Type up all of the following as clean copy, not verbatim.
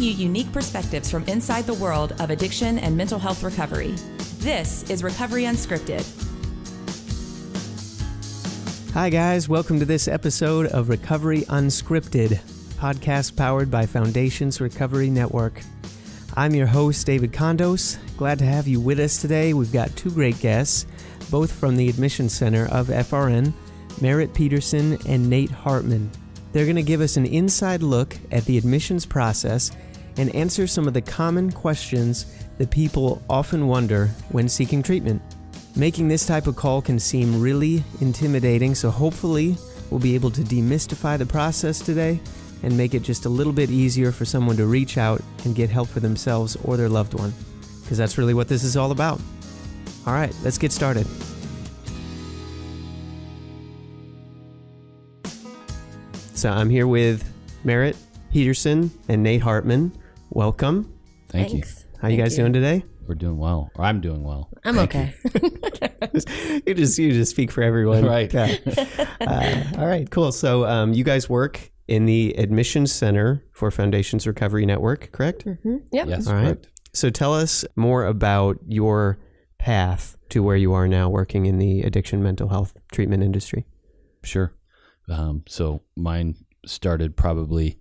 you unique perspectives from inside the world of addiction and mental health recovery. This is Recovery Unscripted. Hi guys, welcome to this episode of Recovery Unscripted, podcast powered by Foundations Recovery Network. I'm your host, David Condos. Glad to have you with us today. We've got two great guests, both from the Admissions Center of FRN, Maritt Peterson and Nate Hartmann. They're going to give us an inside look at the admissions process and answer some of the common questions that people often wonder when seeking treatment. Making this type of call can seem really intimidating, so hopefully we'll be able to demystify the process today and make it just a little bit easier for someone to reach out and get help for themselves or their loved one, because that's really what this is all about. All right, let's get started. So I'm here with Maritt Peterson and Nate Hartmann. Welcome. Thank you. How you guys doing today? We're doing well. Or I'm doing well. I'm okay. You just speak for everyone. Right. Yeah. All right, cool. So you guys work in the Admissions Center for Foundations Recovery Network, correct? Mm-hmm. Yep. Yes, all right. correct. So tell us more about your path to where you are now working in the addiction mental health treatment industry. Sure. So mine started probably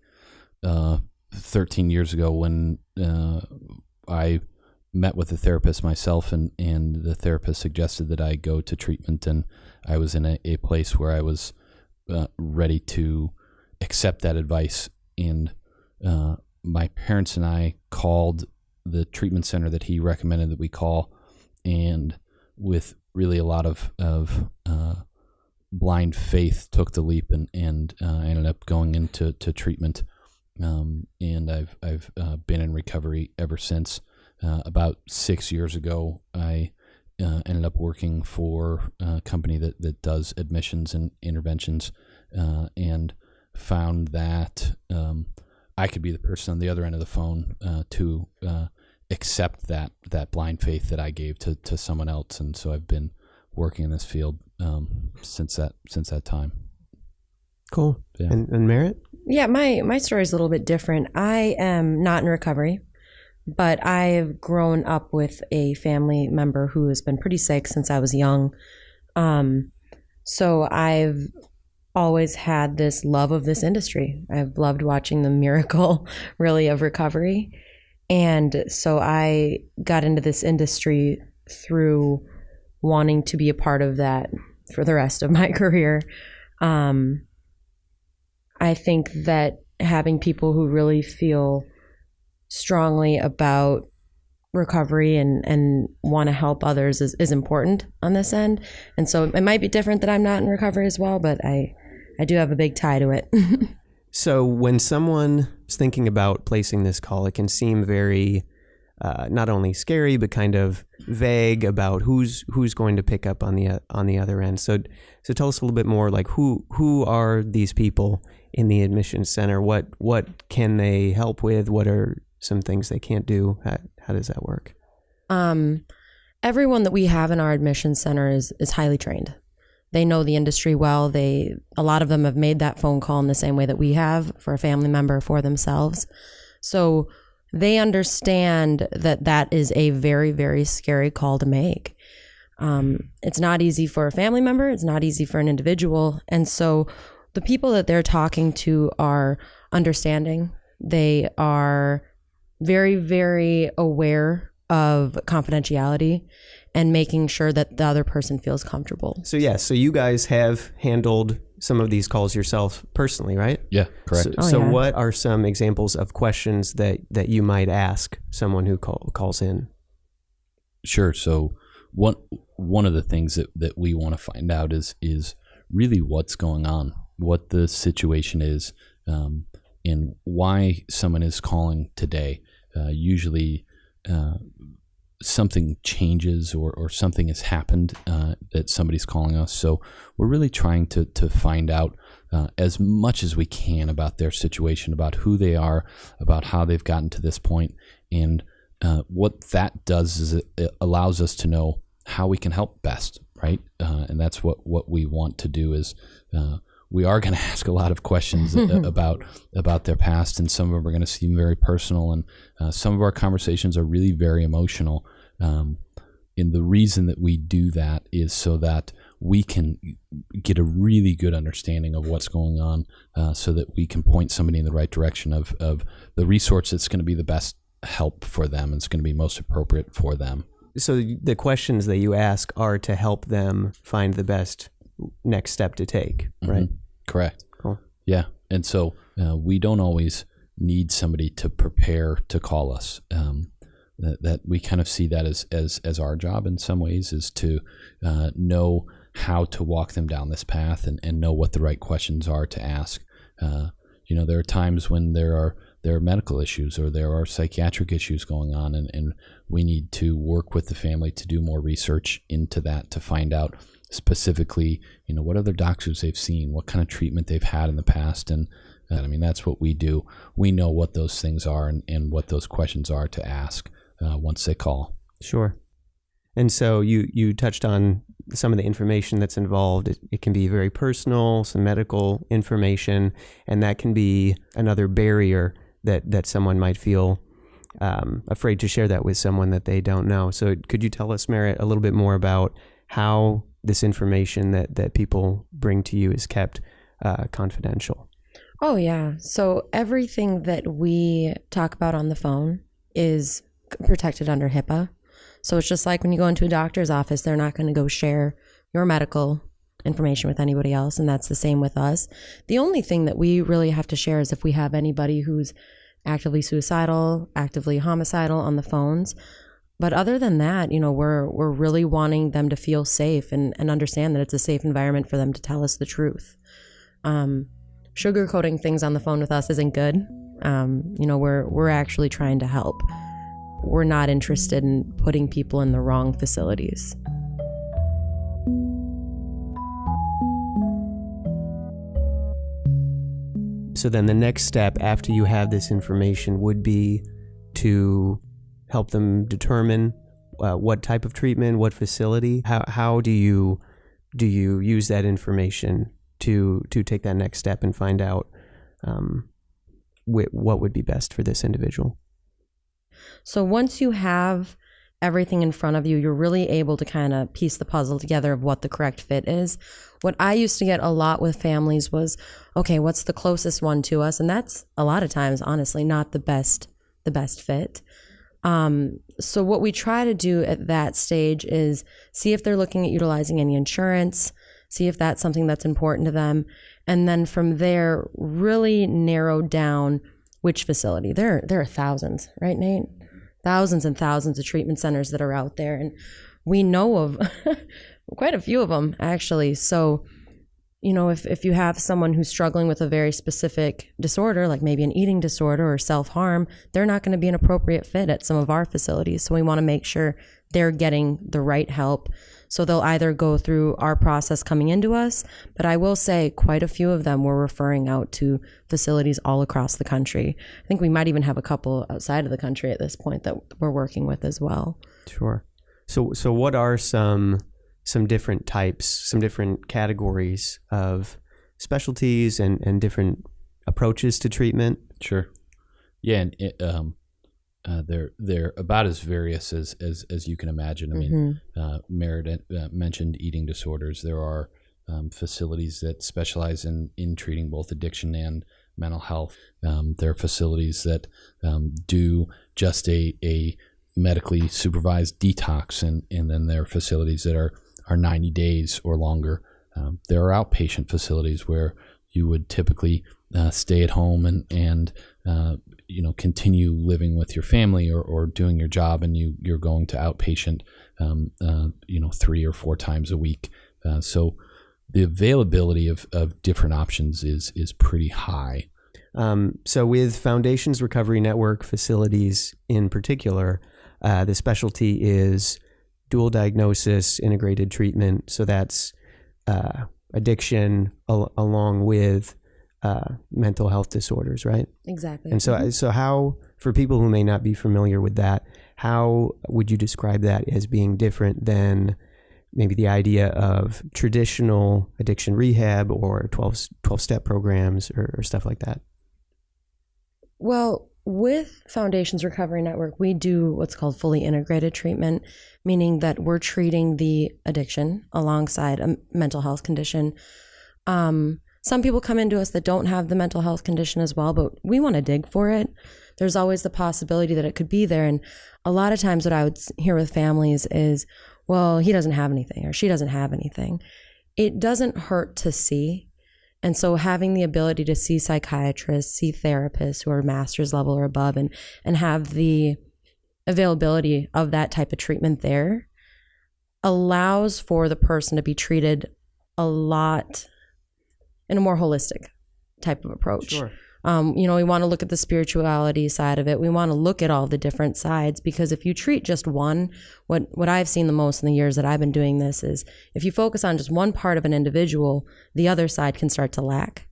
13 years ago when I met with a therapist myself, and the therapist suggested that I go to treatment, and I was in a place where I was ready to accept that advice. And my parents and I called the treatment center that he recommended that we call, and with really a lot of blind faith, took the leap and ended up going into treatment. And I've been in recovery ever since. About 6 years ago, I ended up working for a company that does admissions and interventions, and found that I could be the person on the other end of the phone to accept that blind faith that I gave to someone else. And so I've been working in this field since that time. Cool. Yeah. And Maritt? Yeah, my story is a little bit different. I am not in recovery, but I've grown up with a family member who has been pretty sick since I was young. So I've always had this love of this industry. I've loved watching the miracle, really, of recovery. And so I got into this industry through wanting to be a part of that for the rest of my career. I think that having people who really feel strongly about recovery and want to help others is important on this end. And so it might be different that I'm not in recovery as well, but I do have a big tie to it. So when someone is thinking about placing this call, it can seem very not only scary, but kind of vague about who's going to pick up on the other end. So tell us a little bit more, like who are these people in the admissions center? What can they help with? What are some things they can't do? How does that work? Everyone that we have in our admissions center is highly trained. They know the industry well. A lot of them have made that phone call in the same way that we have for a family member, for themselves. So they understand that is a very, very scary call to make. It's not easy for a family member. It's not easy for an individual. And so the people that they're talking to are understanding. They are very, very aware of confidentiality and making sure that the other person feels comfortable. So you guys have handled some of these calls yourself personally, right? Yeah, correct. So what are some examples of questions that you might ask someone who calls in? Sure. So one of the things that we want to find out is really what's going on, what the situation is, and why someone is calling today. Usually something changes or something has happened that somebody's calling us. So we're really trying to find out as much as we can about their situation, about who they are, about how they've gotten to this point. And what that does is it allows us to know how we can help best, right? And that's what we want to do is we are going to ask a lot of questions about their past, and some of them are going to seem very personal, and some of our conversations are really very emotional. And the reason that we do that is so that we can get a really good understanding of what's going on, so that we can point somebody in the right direction of the resource that's going to be the best help for them and it's going to be most appropriate for them. So the questions that you ask are to help them find the best next step to take, right? Mm-hmm. Correct. Cool. Yeah. And so we don't always need somebody to prepare to call us. That we kind of see that as our job in some ways, is to know how to walk them down this path and know what the right questions are to ask. There are times when there are medical issues or there are psychiatric issues going on, and we need to work with the family to do more research into that, to find out specifically, what other doctors they've seen, what kind of treatment they've had in the past. And that's what we do. We know what those things are and what those questions are to ask once they call. Sure. And so you touched on some of the information that's involved. It can be very personal, some medical information, and that can be another barrier that someone might feel afraid to share that with someone that they don't know. So could you tell us, Maritt, a little bit more about how this information that people bring to you is kept confidential? Oh, yeah. So everything that we talk about on the phone is protected under HIPAA. So it's just like when you go into a doctor's office, they're not going to go share your medical information with anybody else, and that's the same with us. The only thing that we really have to share is if we have anybody who's actively suicidal, actively homicidal on the phones. But other than that, we're really wanting them to feel safe and understand that it's a safe environment for them to tell us the truth. Sugarcoating things on the phone with us isn't good. We're actually trying to help. We're not interested in putting people in the wrong facilities. So then the next step after you have this information would be to help them determine what type of treatment, what facility. How do you use that information to take that next step and find out what would be best for this individual? So once you have everything in front of you, you're really able to kind of piece the puzzle together of what the correct fit is. What I used to get a lot with families was, okay, what's the closest one to us? And that's a lot of times, honestly, not the best fit. So what we try to do at that stage is see if they're looking at utilizing any insurance, see if that's something that's important to them. And then from there, really narrow down which facility. There are thousands, right, Nate? Thousands and thousands of treatment centers that are out there. And we know of quite a few of them, actually. So, if you have someone who's struggling with a very specific disorder, like maybe an eating disorder or self-harm, they're not going to be an appropriate fit at some of our facilities. So we want to make sure they're getting the right help. So they'll either go through our process coming into us, but I will say quite a few of them we're referring out to facilities all across the country. I think we might even have a couple outside of the country at this point that we're working with as well. Sure. So what are some different types, some different categories of specialties and different approaches to treatment? Sure. Yeah, and they're about as various as you can imagine. I mean, Maritt mentioned eating disorders. There are facilities that specialize in treating both addiction and mental health. There are facilities that do just a medically supervised detox, and then there are facilities that are 90 days or longer. There are outpatient facilities where you would typically stay at home and continue living with your family or doing your job, and you're going to outpatient 3 or 4 times a week. So the availability of different options is pretty high. So with Foundations Recovery Network facilities in particular, the specialty is dual diagnosis, integrated treatment. So that's addiction along with mental health disorders, right? Exactly. And so how, for people who may not be familiar with that, how would you describe that as being different than maybe the idea of traditional addiction rehab or 12-step programs or stuff like that? Well, with Foundations Recovery Network, we do what's called fully integrated treatment, meaning that we're treating the addiction alongside a mental health condition. Some people come into us that don't have the mental health condition as well, but we want to dig for it. There's always the possibility that it could be there. And a lot of times what I would hear with families is, well, he doesn't have anything or she doesn't have anything. It doesn't hurt to see. And so having the ability to see psychiatrists, see therapists who are master's level or above, and have the availability of that type of treatment there allows for the person to be treated a lot in a more holistic type of approach. Sure. We want to look at the spirituality side of it. We want to look at all the different sides, because if you treat just one, what I've seen the most in the years that I've been doing this is if you focus on just one part of an individual, the other side can start to lack.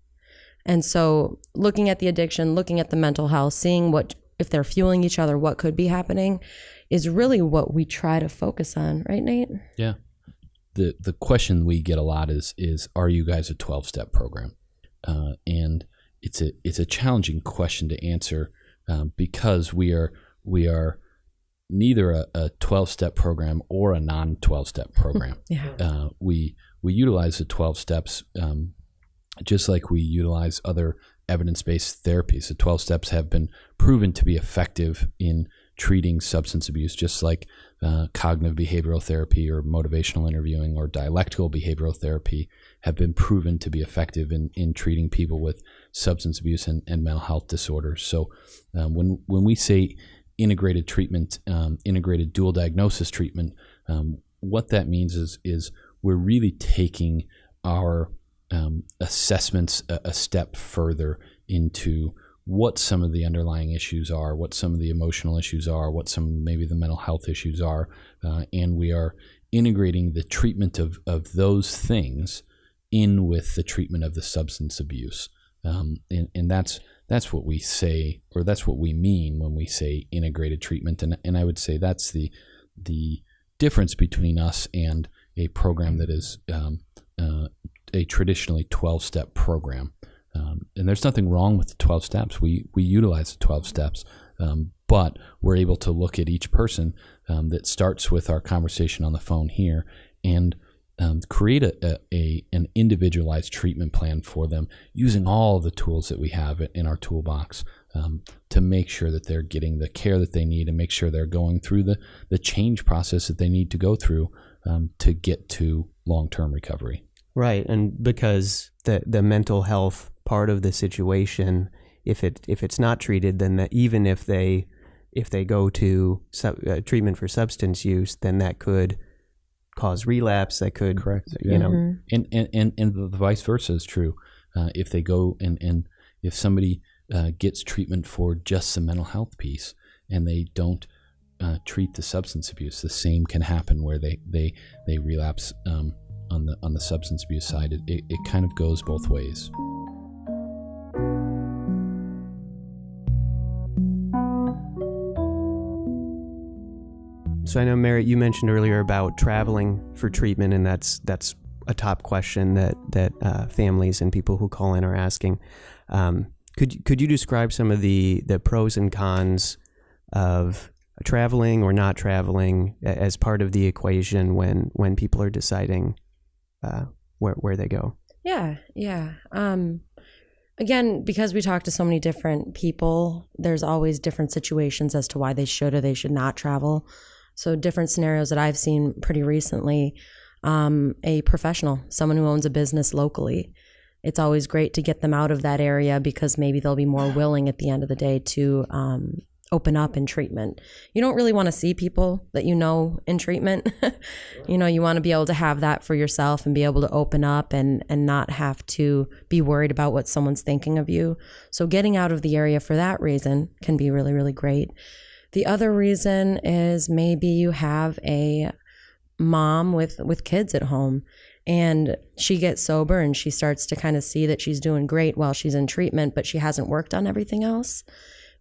And so looking at the addiction, looking at the mental health, seeing what, if they're fueling each other, what could be happening is really what we try to focus on. Right, Nate? Yeah. The question we get a lot is are you guys a 12-step program? And it's a challenging question to answer because we are neither a 12-step program or a non-12-step program. Yeah. We utilize the 12 steps just like we utilize other evidence-based therapies. The 12 steps have been proven to be effective in treating substance abuse, just like cognitive behavioral therapy or motivational interviewing or dialectical behavioral therapy have been proven to be effective in treating people with substance abuse and mental health disorders. So when we say integrated treatment, integrated dual diagnosis treatment, what that means is we're really taking our assessments a step further into what some of the underlying issues are, what some of the emotional issues are, what some maybe the mental health issues are, and we are integrating the treatment of those things in with the treatment of the substance abuse. And that's what we say, or that's what we mean when we say integrated treatment. And I would say that's the difference between us and a program that is a traditionally 12-step program. And there's nothing wrong with the 12 steps. We utilize the 12 steps, but we're able to look at each person that starts with our conversation on the phone here and create an individualized treatment plan for them using all the tools that we have in our toolbox to make sure that they're getting the care that they need and make sure they're going through the change process that they need to go through to get to long-term recovery. Right, and because the mental health part of the situation, if it's not treated, then even if they go to treatment for substance use, then that could cause relapse. That could, correct, and the vice versa is true. If they go and if somebody gets treatment for just the mental health piece and they don't treat the substance abuse, the same can happen where they relapse on the substance abuse side. It kind of goes both ways. So I know, Maritt, you mentioned earlier about traveling for treatment, and that's a top question that families and people who call in are asking. Could you describe some of the pros and cons of traveling or not traveling as part of the equation when people are deciding where they go? Yeah. Again, because we talk to so many different people, there's always different situations as to why they should or they should not travel. So different scenarios that I've seen pretty recently, a professional, someone who owns a business locally, it's always great to get them out of that area because maybe they'll be more willing at the end of the day to open up in treatment. You don't really want to see people that you know in treatment. You want to be able to have that for yourself and be able to open up and not have to be worried about what someone's thinking of you. So getting out of the area for that reason can be really, really great. The other reason is maybe you have a mom with kids at home and she gets sober and she starts to kind of see that she's doing great while she's in treatment, but she hasn't worked on everything else.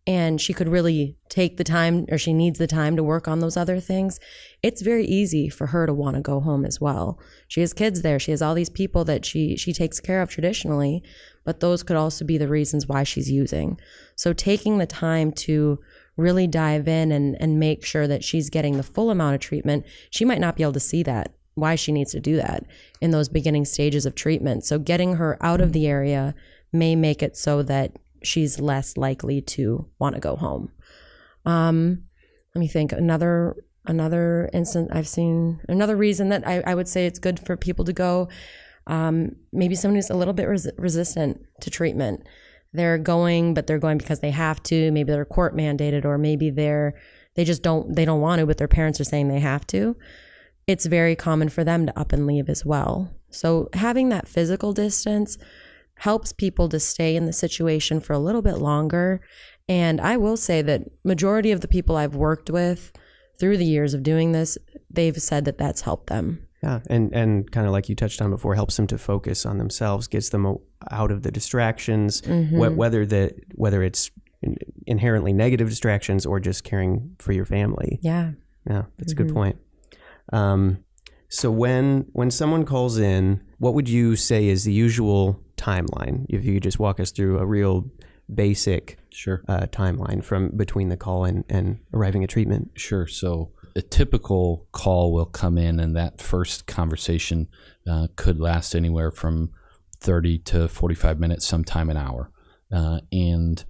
and she could really take the time, or she needs the time to work on those other things, it's very easy for her to want to go home as well. She has kids there. She has all these people that she takes care of traditionally, but those could also be the reasons why she's using. So taking the time to really dive in and make sure that she's getting the full amount of treatment. She might not be able to see that, why she needs to do that in those beginning stages of treatment. So getting her out of the area may make it so that she's less likely to want to go home. Let me think. Another instance I've seen, another reason that I would say it's good for people to go, maybe someone who's a little bit resistant to treatment. They're going, but they're going because they have to. Maybe they're court mandated, or maybe they just don't want to, but their parents are saying they have to. It's very common for them to up and leave as well. So having that physical distance helps people to stay in the situation for a little bit longer. And I will say that majority of the people I've worked with through the years of doing this, they've said that that's helped them. Yeah, and kind of like you touched on before, helps them to focus on themselves, gets them out of the distractions, whether it's inherently negative distractions or just caring for your family. Yeah, that's a good point. So when someone calls in, what would you say is the usual timeline? If you could just walk us through a real basic timeline from between the call and arriving at treatment. Sure. So a typical call will come in, and that first conversation could last anywhere from 30 to 45 minutes, sometime an hour. And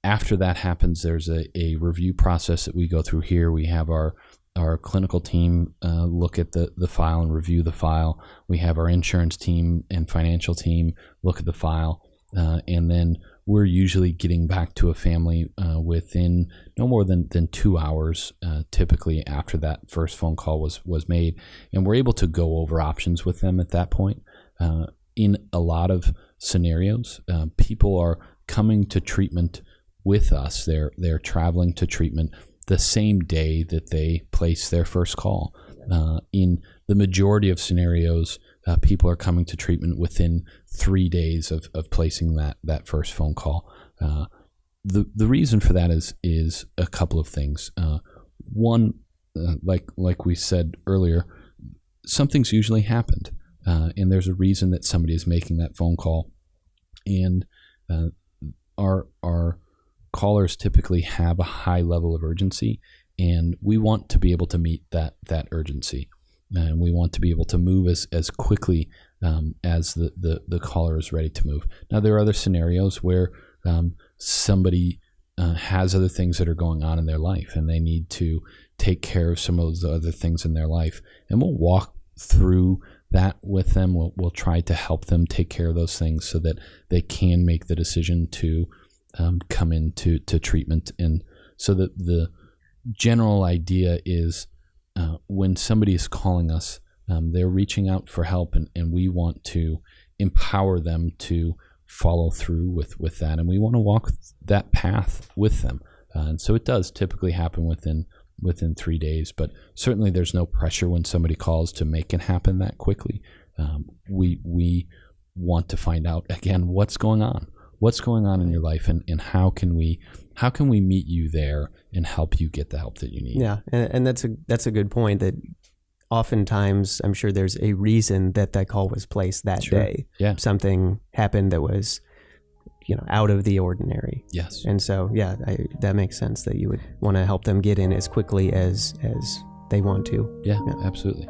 after that happens, there's a review process that we go through here. We have our clinical team look at the file and review the file. We have our insurance team and financial team look at the file. And then we're usually getting back to a family within no more than 2 hours, typically after that first phone call was made. And we're able to go over options with them at that point. In a lot of scenarios, people are coming to treatment with us. They're traveling to treatment the same day that they place their first call. In the majority of scenarios, people are coming to treatment within 3 days of placing that first phone call. The reason for that is a couple of things. One, like we said earlier, something's usually happened, and there's a reason that somebody is making that phone call. And our callers typically have a high level of urgency, and we want to be able to meet that urgency. And we want to be able to move as quickly as the caller is ready to move. Now, there are other scenarios where somebody has other things that are going on in their life, and they need to take care of some of those other things in their life. And we'll walk through that with them. We'll try to help them take care of those things so that they can make the decision to come into treatment. And so that the general idea is when somebody is calling us, they're reaching out for help, and we want to empower them to follow through with that, and we want to walk that path with them. And so it does typically happen within 3 days, but certainly there's no pressure when somebody calls to make it happen that quickly. We want to find out, again, what's going on in your life, and how can we meet you there and help you get the help that you need. Yeah, and that's a good point, that oftentimes I'm sure there's a reason that call was placed that day. Yeah. Something happened that was out of the ordinary. Yes. And so that makes sense that you would want to help them get in as quickly as they want to. Yeah. Absolutely.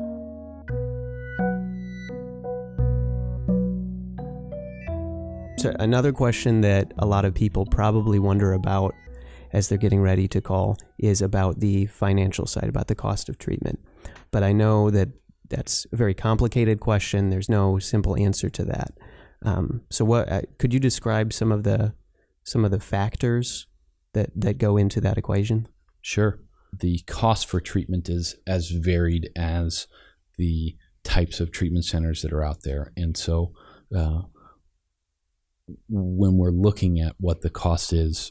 So another question that a lot of people probably wonder about as they're getting ready to call is about the financial side, about the cost of treatment. But I know that that's a very complicated question. There's no simple answer to that. So what could you describe some of the factors that go into that equation? Sure. The cost for treatment is as varied as the types of treatment centers that are out there. And so when we're looking at what the cost is,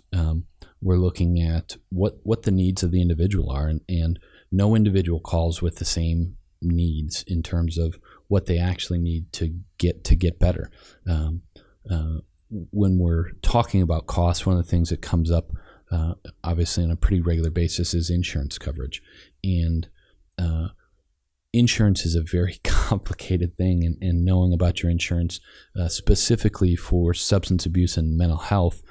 we're looking at what the needs of the individual are, and no individual calls with the same needs in terms of what they actually need to get better. When we're talking about costs, one of the things that comes up obviously on a pretty regular basis, is insurance coverage. And insurance is a very complicated thing, and knowing about your insurance specifically for substance abuse and mental health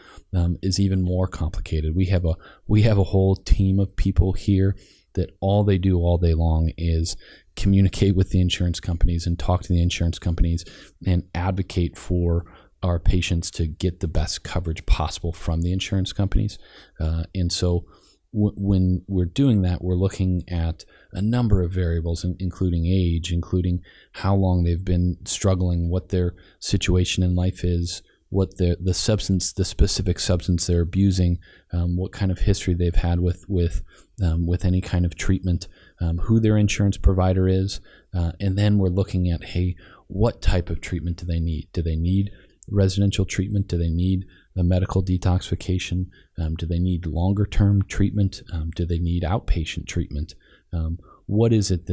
is even more complicated. We have a whole team of people here that all they do all day long is communicate with the insurance companies and talk to the insurance companies and advocate for our patients to get the best coverage possible from the insurance companies. And so when we're doing that, we're looking at a number of variables, including age, including how long they've been struggling, what their situation in life is, what the specific substance they're abusing, what kind of history they've had with any kind of treatment, who their insurance provider is, and then we're looking at, hey, what type of treatment do they need? Do they need residential treatment? Do they need a medical detoxification? Do they need longer term treatment? Do they need outpatient treatment? What is it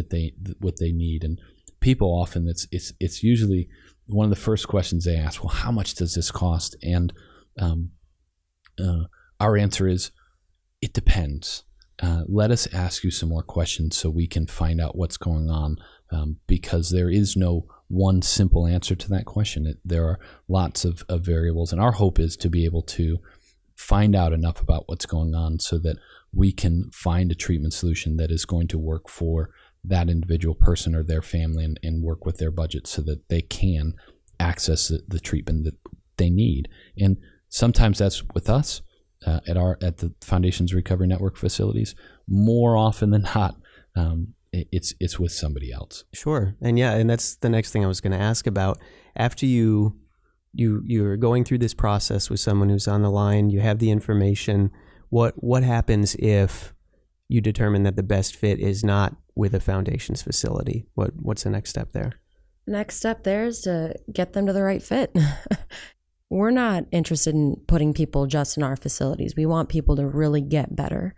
what they need? And people often, it's usually one of the first questions they ask, well, how much does this cost? And our answer is, it depends. Let us ask you some more questions so we can find out what's going on, because there is no one simple answer to that question. There are lots of variables, and our hope is to be able to find out enough about what's going on so that we can find a treatment solution that is going to work for that individual person or their family, and work with their budget so that they can access the treatment that they need. And sometimes that's with us at the Foundation's Recovery Network facilities. More often than not, it's with somebody else. Sure. And that's the next thing I was going to ask about. After you're going through this process with someone who's on the line, you have the information. What happens if you determine that the best fit is not with a Foundation's facility? What's the next step there? Next step there is to get them to the right fit. We're not interested in putting people just in our facilities. We want people to really get better.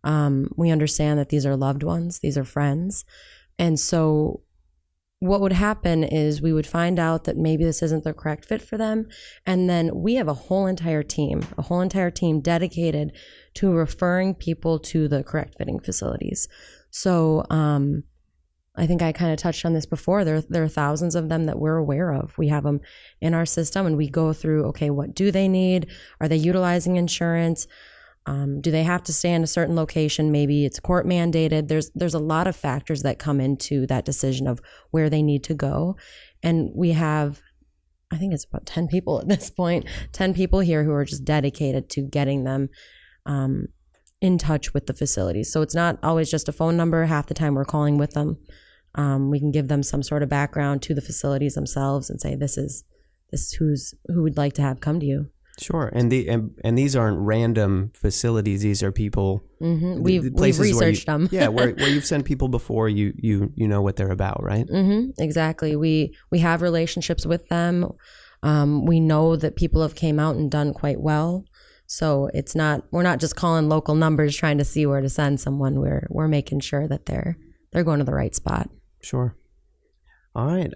We understand that these are loved ones, these are friends. And so what would happen is we would find out that maybe this isn't the correct fit for them. And then we have a whole entire team dedicated to referring people to the correct fitting facilities. So I think I kind of touched on this before. There are thousands of them that we're aware of. We have them in our system, and we go through, okay, what do they need? Are they utilizing insurance? Do they have to stay in a certain location? Maybe it's court mandated. There's a lot of factors that come into that decision of where they need to go. And we have, I think it's about 10 people at this point, 10 people here who are just dedicated to getting them in touch with the facilities. So it's not always just a phone number. Half the time we're calling with them. We can give them some sort of background to the facilities themselves and say, this is who we'd like to have come to you. Sure, and these aren't random facilities. These are people. Mm-hmm. We've researched them. Yeah, where you've sent people before. You know what they're about, right? Mm-hmm. Exactly. We have relationships with them. We know that people have came out and done quite well. So we're not just calling local numbers trying to see where to send someone. We're making sure that they're going to the right spot. Sure. All right.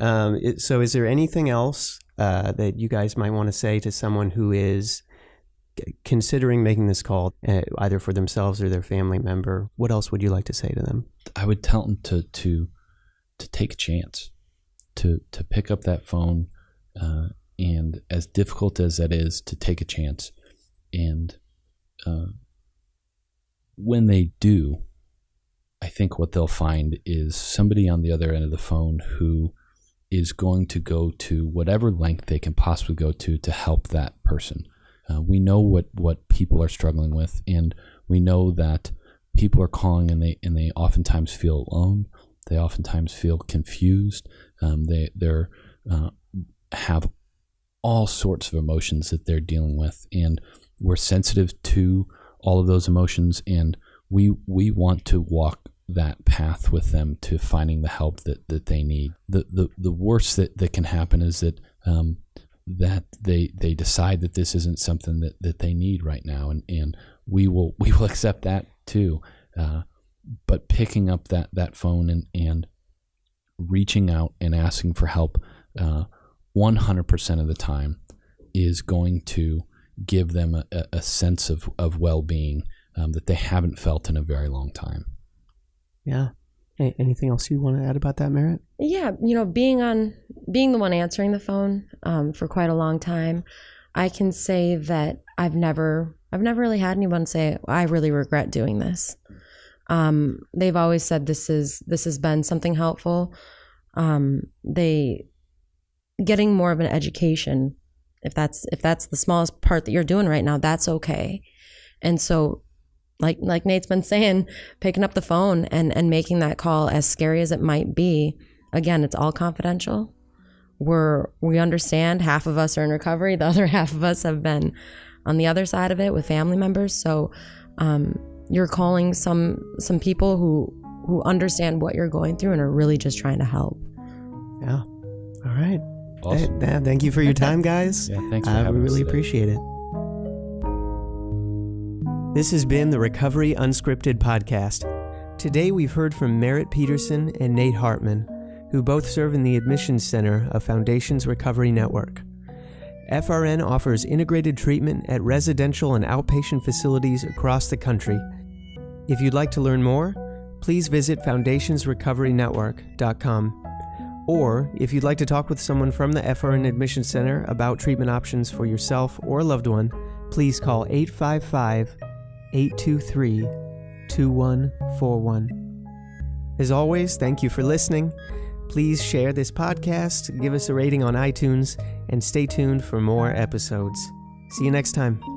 So is there anything else that you guys might want to say to someone who is considering making this call, either for themselves or their family member? What else would you like to say to them? I would tell them to take a chance, to pick up that phone, and as difficult as that is, to take a chance. And when they do, I think what they'll find is somebody on the other end of the phone who is going to go to whatever length they can possibly go to help that person. We know what people are struggling with, and we know that people are calling and they oftentimes feel alone. They oftentimes feel confused. They have all sorts of emotions that they're dealing with, and we're sensitive to all of those emotions, and we want to walk that path with them to finding the help that they need. The worst that can happen is that they decide that this isn't something that they need right now, and we will accept that too. But picking up that phone and reaching out and asking for help 100% of the time is going to give them a sense of well-being that they haven't felt in a very long time. Yeah. Anything else you want to add about that, Maritt? Yeah, being the one answering the phone for quite a long time, I can say that I've never really had anyone say, I really regret doing this. They've always said this has been something helpful. They getting more of an education, if that's the smallest part that you're doing right now, that's okay. And so like Nate's been saying, picking up the phone and making that call, as scary as it might be, again, it's all confidential. We understand half of us are in recovery, the other half of us have been on the other side of it with family members. So you're calling some people who understand what you're going through and are really just trying to help. Yeah. All right. Awesome. Thank you for your time, guys. Yeah, thanks for having us. We really today. appreciate it. This has been the Recovery Unscripted podcast. Today we've heard from Maritt Peterson and Nate Hartmann, who both serve in the Admissions Center of Foundation's Recovery Network. FRN offers integrated treatment at residential and outpatient facilities across the country. If you'd like to learn more, please visit foundationsrecoverynetwork.com. Or if you'd like to talk with someone from the FRN Admissions Center about treatment options for yourself or a loved one, please call 855-823-2141. As always, thank you for listening. Please share this podcast, give us a rating on iTunes, and stay tuned for more episodes. See you next time.